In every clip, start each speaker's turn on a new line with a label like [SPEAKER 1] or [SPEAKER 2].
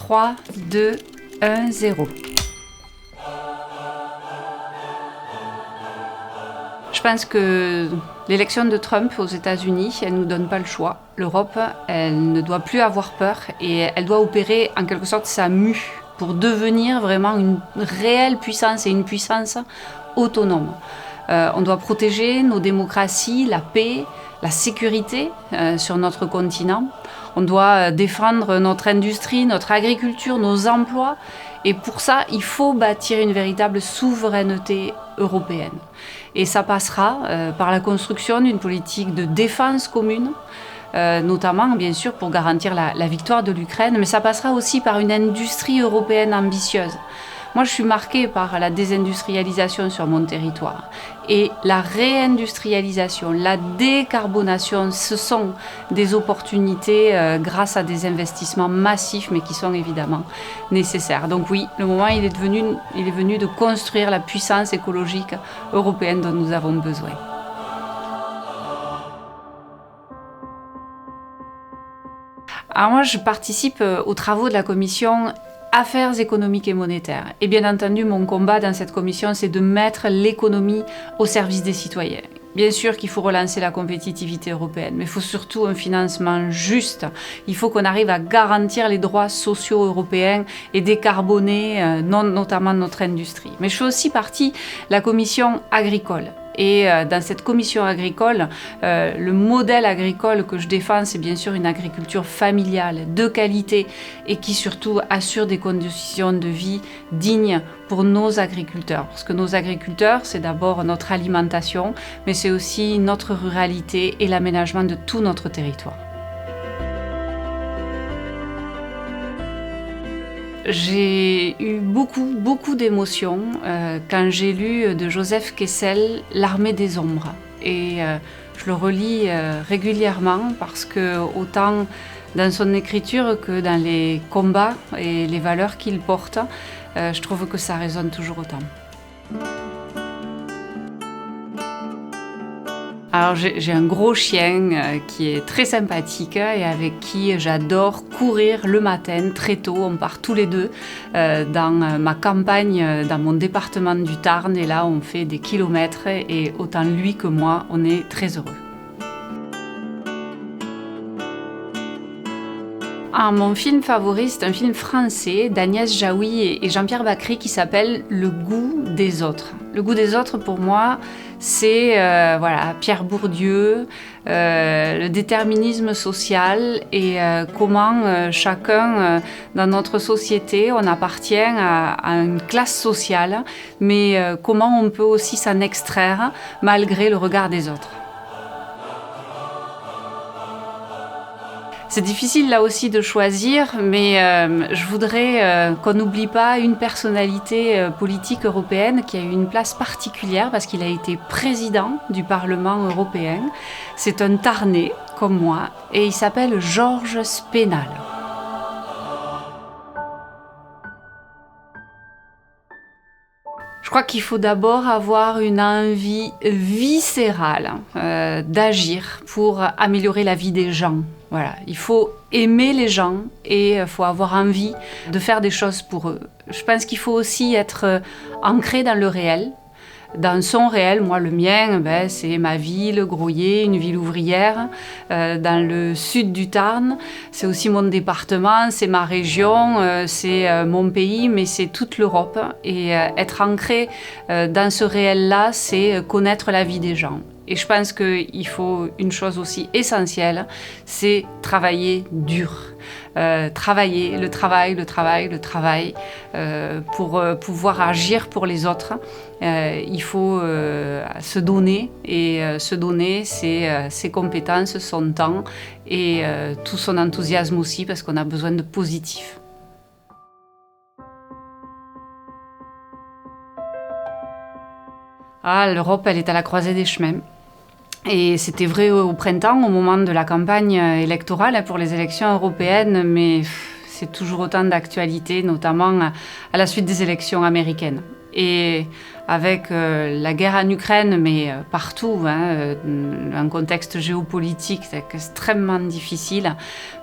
[SPEAKER 1] 3, 2, 1, 0. Je pense que l'élection de Trump aux États-Unis, elle ne nous donne pas le choix. L'Europe, elle ne doit plus avoir peur et elle doit opérer en quelque sorte sa mue pour devenir vraiment une réelle puissance et une puissance autonome. On doit protéger nos démocraties, la paix, la sécurité sur notre continent. On doit défendre notre industrie, notre agriculture, nos emplois. Et pour ça, il faut bâtir une véritable souveraineté européenne. Et ça passera par la construction d'une politique de défense commune, notamment, bien sûr, pour garantir la victoire de l'Ukraine, mais ça passera aussi par une industrie européenne ambitieuse. Moi, je suis marquée par la désindustrialisation sur mon territoire. Et la réindustrialisation, la décarbonation, ce sont des opportunités grâce à des investissements massifs, mais qui sont évidemment nécessaires. Donc oui, le moment il est venu de construire la puissance écologique européenne dont nous avons besoin. Alors moi, je participe aux travaux de la commission Affaires économiques et monétaires. Et bien entendu, mon combat dans cette commission, c'est de mettre l'économie au service des citoyens. Bien sûr qu'il faut relancer la compétitivité européenne, mais il faut surtout un financement juste. Il faut qu'on arrive à garantir les droits sociaux européens et décarboner notamment notre industrie. Mais je fais aussi partie de la commission agricole. Et dans cette commission agricole, le modèle agricole que je défends, c'est bien sûr une agriculture familiale, de qualité et qui surtout assure des conditions de vie dignes pour nos agriculteurs. Parce que nos agriculteurs, c'est d'abord notre alimentation, mais c'est aussi notre ruralité et l'aménagement de tout notre territoire. J'ai eu beaucoup d'émotions quand j'ai lu de Joseph Kessel « L'armée des ombres ». Et je le relis régulièrement parce que autant dans son écriture que dans les combats et les valeurs qu'il porte, je trouve que ça résonne toujours autant. Alors j'ai un gros chien qui est très sympathique et avec qui j'adore courir le matin très tôt. On part tous les deux dans ma campagne, dans mon département du Tarn. Et là, on fait des kilomètres et autant lui que moi, on est très heureux. Ah, mon film favori, c'est un film français d'Agnès Jaoui et Jean-Pierre Bacry qui s'appelle « Le goût des autres ». Le goût des autres, pour moi, c'est Pierre Bourdieu, le déterminisme social et comment chacun dans notre société, on appartient à une classe sociale, mais comment on peut aussi s'en extraire malgré le regard des autres. C'est difficile là aussi de choisir, mais je voudrais qu'on n'oublie pas une personnalité politique européenne qui a eu une place particulière parce qu'il a été président du Parlement européen. C'est un Tarnais comme moi et il s'appelle Georges Spénal. Je crois qu'il faut d'abord avoir une envie viscérale d'agir pour améliorer la vie des gens. Voilà, il faut aimer les gens et il faut avoir envie de faire des choses pour eux. Je pense qu'il faut aussi être ancré dans le réel, dans son réel. Moi, le mien, c'est ma ville, Grouillé, une ville ouvrière, dans le sud du Tarn. C'est aussi mon département, c'est ma région, c'est mon pays, mais c'est toute l'Europe. Et être ancré dans ce réel-là, c'est connaître la vie des gens. Et je pense qu'il faut une chose aussi essentielle, c'est travailler dur. Travailler, le travail, pour pouvoir agir pour les autres. Il faut se donner, et se donner, c'est ses compétences, son temps et tout son enthousiasme aussi, parce qu'on a besoin de positif. L'Europe, elle est à la croisée des chemins. Et c'était vrai au printemps, au moment de la campagne électorale pour les élections européennes, mais c'est toujours autant d'actualité, notamment à la suite des élections américaines. Et avec la guerre en Ukraine, mais partout, un contexte géopolitique extrêmement difficile,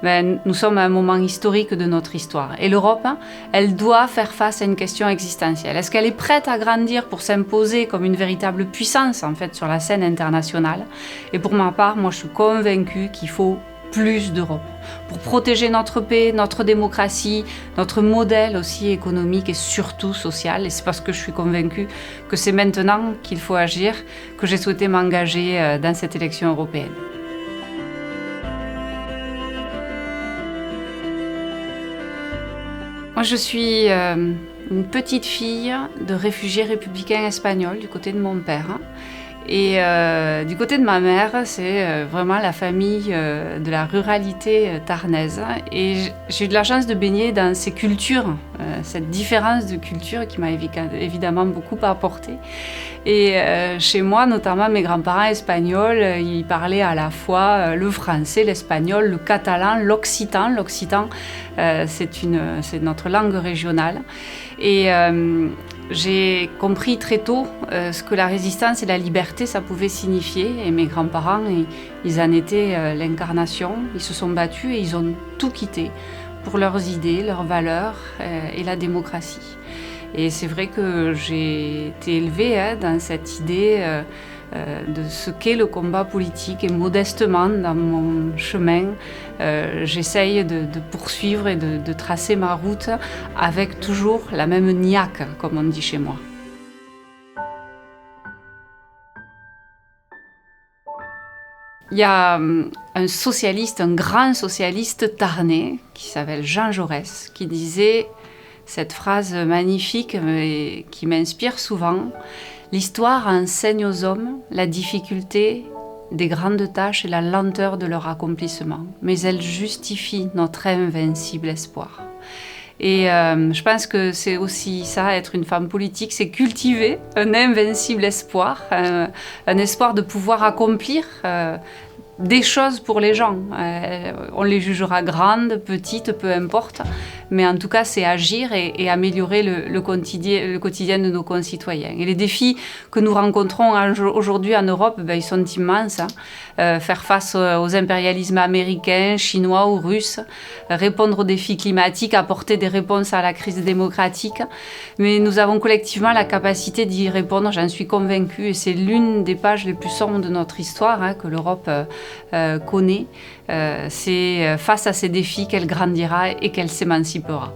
[SPEAKER 1] nous sommes à un moment historique de notre histoire. Et l'Europe, elle doit faire face à une question existentielle. Est-ce qu'elle est prête à grandir pour s'imposer comme une véritable puissance en fait, sur la scène internationale? Et pour ma part, moi je suis convaincue qu'il faut plus d'Europe pour protéger notre paix, notre démocratie, notre modèle aussi économique et surtout social. Et c'est parce que je suis convaincue que c'est maintenant qu'il faut agir que j'ai souhaité m'engager dans cette élection européenne. Moi, je suis une petite fille de réfugiés républicains espagnols du côté de mon père. Et du côté de ma mère, c'est vraiment la famille de la ruralité tarnaise. Et j'ai eu de la chance de baigner dans ces cultures, cette différence de culture qui m'a évidemment beaucoup apporté. Et chez moi, notamment mes grands-parents espagnols, ils parlaient à la fois le français, l'espagnol, le catalan, l'occitan. L'occitan, c'est notre langue régionale. Et j'ai compris très tôt ce que la résistance et la liberté, ça pouvait signifier. Et mes grands-parents, ils en étaient l'incarnation. Ils se sont battus et ils ont tout quitté pour leurs idées, leurs valeurs et la démocratie. Et c'est vrai que j'ai été élevée dans cette idée de ce qu'est le combat politique. Et modestement, dans mon chemin, j'essaye de poursuivre et de tracer ma route avec toujours la même niaque, comme on dit chez moi. Il y a un socialiste, un grand socialiste tarnais, qui s'appelle Jean Jaurès, qui disait cette phrase magnifique et qui m'inspire souvent: l'histoire enseigne aux hommes la difficulté des grandes tâches et la lenteur de leur accomplissement, mais elle justifie notre invincible espoir. Et je pense que c'est aussi ça, être une femme politique, c'est cultiver un invincible espoir, un espoir de pouvoir accomplir des choses pour les gens. On les jugera grandes, petites, peu importe, mais en tout cas c'est agir et améliorer le quotidien de nos concitoyens. Et les défis que nous rencontrons aujourd'hui en Europe, ils sont immenses. Faire face aux impérialismes américains, chinois ou russes, répondre aux défis climatiques, apporter des réponses à la crise démocratique. Mais nous avons collectivement la capacité d'y répondre, j'en suis convaincue, et c'est l'une des pages les plus sombres de notre histoire que l'Europe connaît. C'est face à ces défis qu'elle grandira et qu'elle s'émancipera.